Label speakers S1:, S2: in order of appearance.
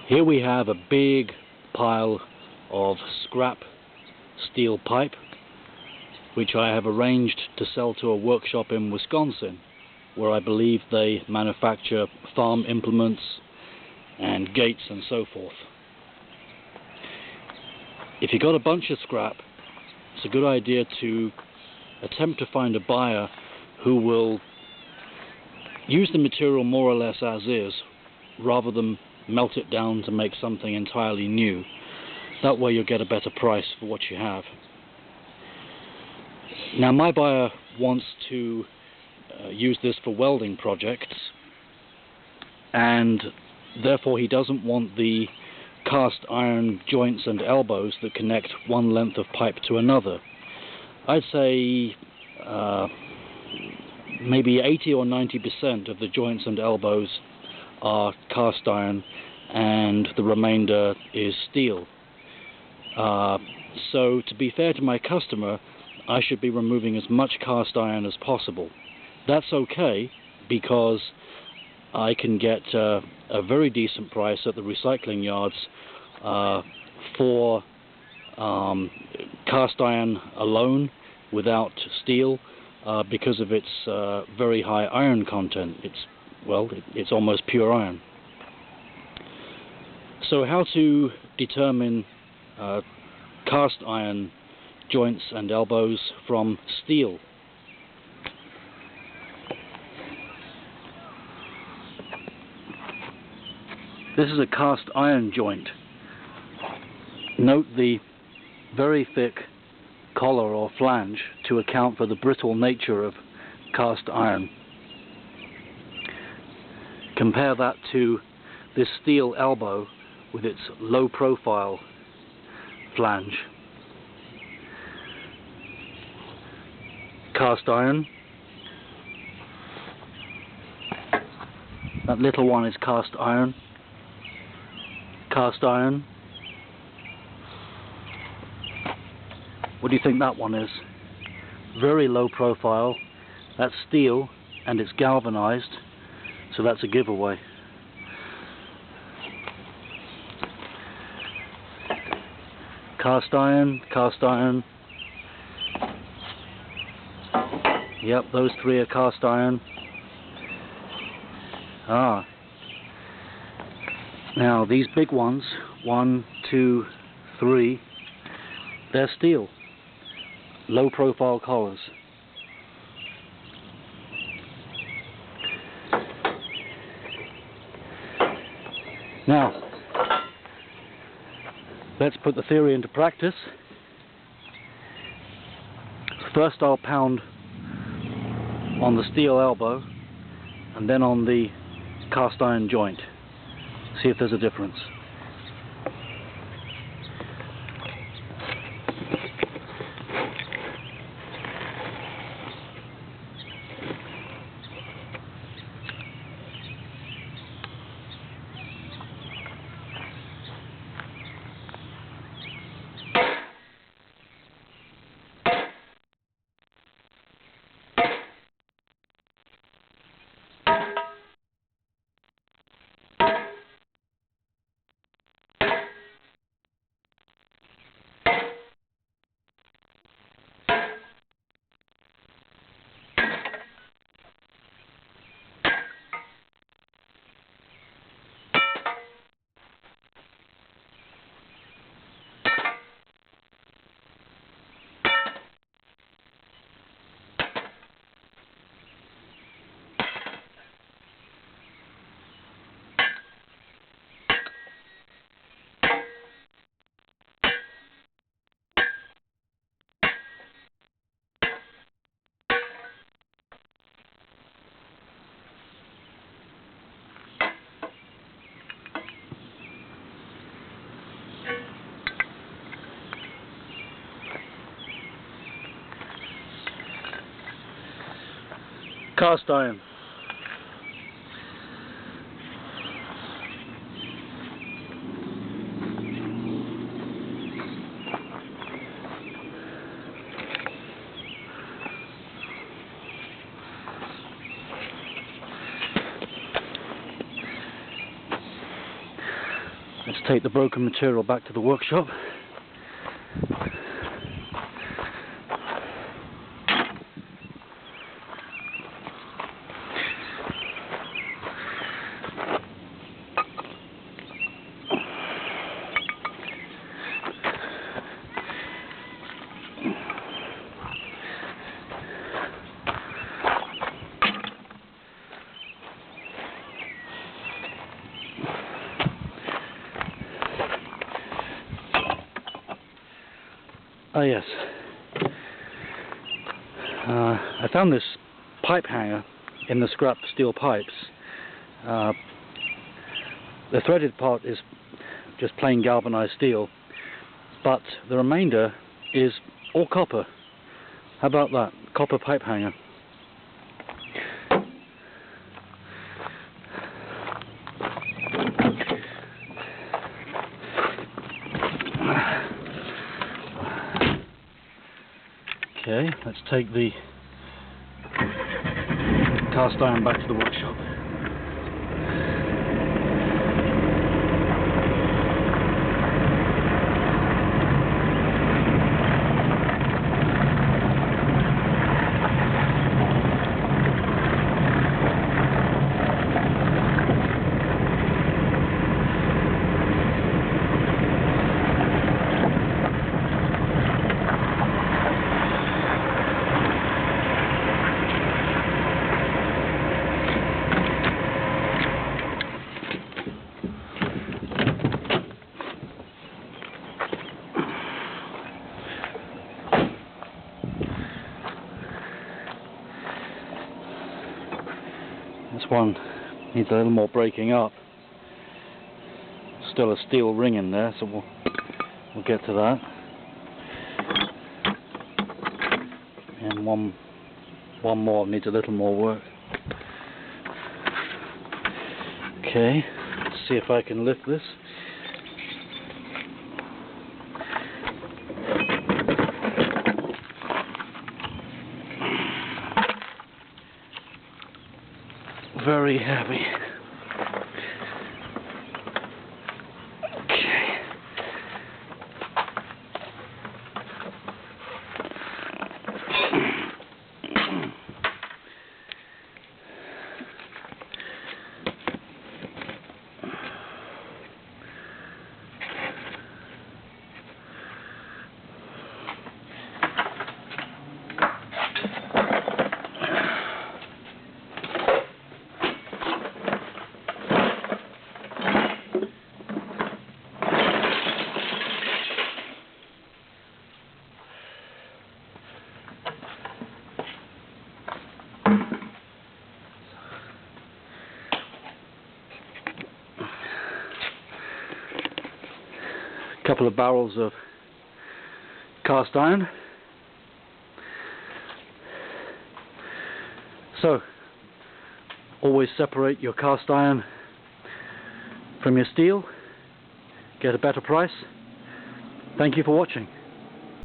S1: Here we have a big pile of scrap steel pipe, which I have arranged to sell to a workshop in Wisconsin, where I believe they manufacture farm implements and gates and so forth. If you've got a bunch of scrap, it's a good idea to attempt to find a buyer who will use the material more or less as is, rather than melt it down to make something entirely new. That way you'll get a better price for what you have. Now, my buyer wants to use this for welding projects, and therefore he doesn't want the cast iron joints and elbows that connect one length of pipe to another. I'd say maybe 80 or 90% of the joints and elbows are cast iron, and the remainder is steel. So to be fair to my customer, I should be removing as much cast iron as possible. That's okay, because I can get a very decent price at the recycling yards for cast iron alone without steel, because of its very high iron content. It's almost pure iron. So how to determine cast iron joints and elbows from steel? This is a cast iron joint. Note the very thick collar or flange to account for the brittle nature of cast iron. Compare that to this steel elbow with its low profile flange. Cast iron. That little one is cast iron. Cast iron. What do you think that one is? Very low profile. That's steel, and it's galvanized, so that's a giveaway. Cast iron, cast iron. Yep, those three are cast iron. Now these big ones, 1, 2, 3, they're steel. Low profile collars. Now, let's put the theory into practice. First I'll pound on the steel elbow and then on the cast iron joint. See if there's a difference. Cast iron. Let's take the broken material back to the workshop. Ah yes, I found this pipe hanger in the scrap steel pipes. The threaded part is just plain galvanized steel, but the remainder is all copper. How about that? Copper pipe hanger. Okay, let's take the cast iron back to the workshop. This one needs a little more breaking up. Still a steel ring in there, so we'll get to that. And one more needs a little more work. Okay, let's see if I can lift this. Very heavy. Okay. Couple of barrels of cast iron. So, always separate your cast iron from your steel. Get a better price. Thank you for watching.